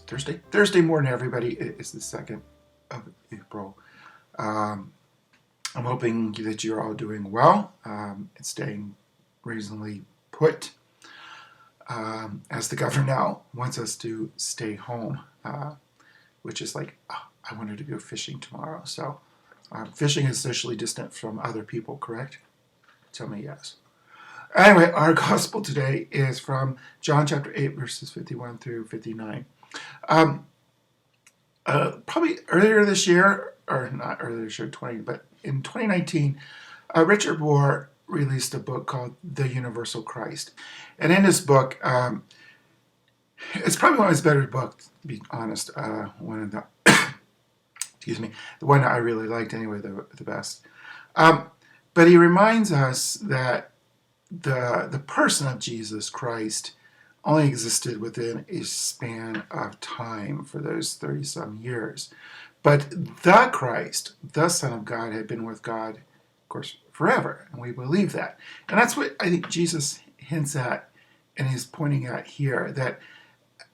Thursday morning, everybody. It's the 2nd of April. Um, I'm hoping that you're all doing well and staying reasonably put. As the governor now wants us to stay home, which is like, oh, I wanted to go fishing tomorrow. So fishing is socially distant from other people, correct? Tell me yes. Anyway, our gospel today is from John chapter 8, verses 51 through 59. Um, Probably earlier this year, or not earlier this year, but in 2019, Richard Rohr released a book called The Universal Christ. And in this book, it's probably one of his better books, to be honest. One of the, excuse me, the one that I really liked anyway, the best. But he reminds us that the person of Jesus Christ only existed within a span of time for those 30-some years. But the Christ, the Son of God, had been with God, of course, forever. And we believe that. And that's what I think Jesus hints at and he's pointing at here, that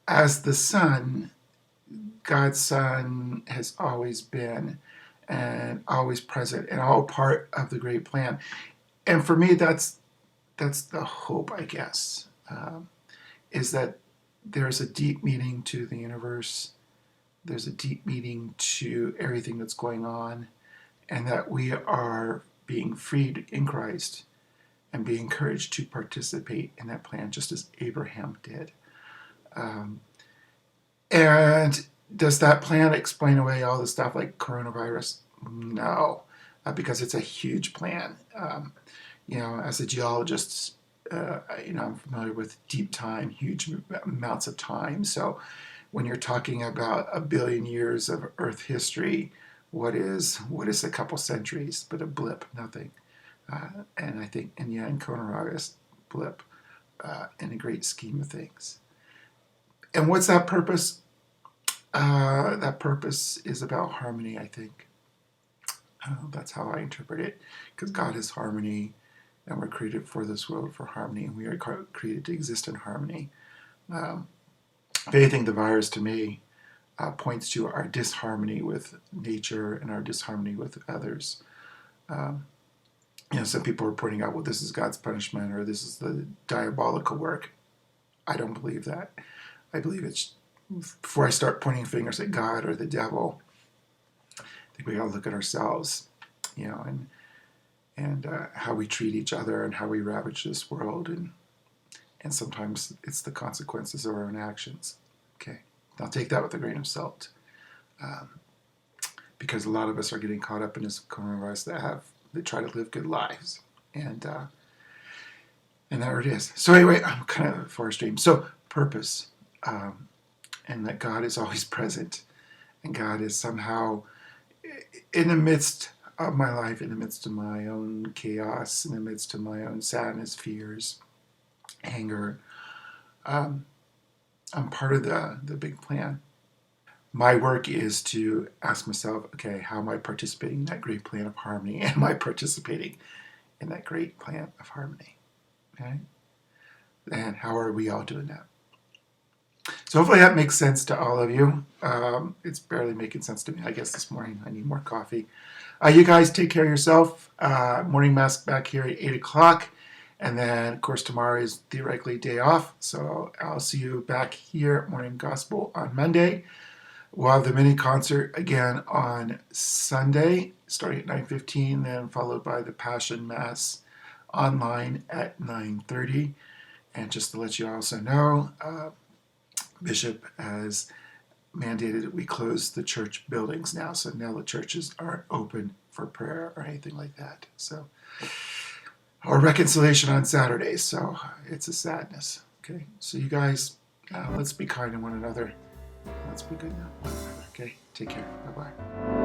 as the Son, God's Son has always been and always present and all part of the great plan. And for me, that's the hope, I guess, is that there's a deep meaning to the universe. There's a deep meaning to everything that's going on, and that we are being freed in Christ and being encouraged to participate in that plan, just as Abraham did. And does that plan explain away all the stuff like coronavirus? No, because it's a huge plan. As a geologist, I'm familiar with deep time, huge amounts of time. So when you're talking about 1 billion years of Earth history, what is a couple centuries but a blip, nothing. And I think, in coronavirus, blip in the great scheme of things. And what's that purpose? That purpose is about harmony, I think. That's how I interpret it, because God is harmony, and we're created for this world for harmony, and we are created to exist in harmony. If anything, the virus to me points to our disharmony with nature and our disharmony with others. Some people are pointing out, well, this is God's punishment, or this is the diabolical work. I don't believe that. I believe it's, before I start pointing fingers at God or the devil, I think we got to look at ourselves, and how we treat each other and how we ravage this world, and sometimes it's the consequences of our own actions. Okay, now take that with a grain of salt, because a lot of us are getting caught up in this coronavirus that try to live good lives, and there it is. So anyway, I'm kind of far stream. So purpose, and that God is always present, and God is somehow in the midst of my life, in the midst of my own chaos, in the midst of my own sadness, fears, anger. I'm part of the big plan. My work is to ask myself, okay, how am I participating in that great plan of harmony? Am I participating in that great plan of harmony? Okay? And how are we all doing that? So hopefully that makes sense to all of you. It's barely making sense to me, I guess, this morning. I need more coffee. You guys take care of yourself. Morning mass back here at 8 o'clock. And then, of course, tomorrow is theoretically day off. So I'll see you back here at Morning Gospel on Monday. We'll have the mini concert again on Sunday, starting at 9:15, then followed by the Passion Mass online at 9:30. And just to let you also know, Bishop has mandated that we close the church buildings now. So now the churches aren't open for prayer or anything like that. So, or reconciliation on Saturdays. So it's a sadness. Okay. So you guys, let's be kind to one another. Let's be good now. Okay. Take care. Bye-bye.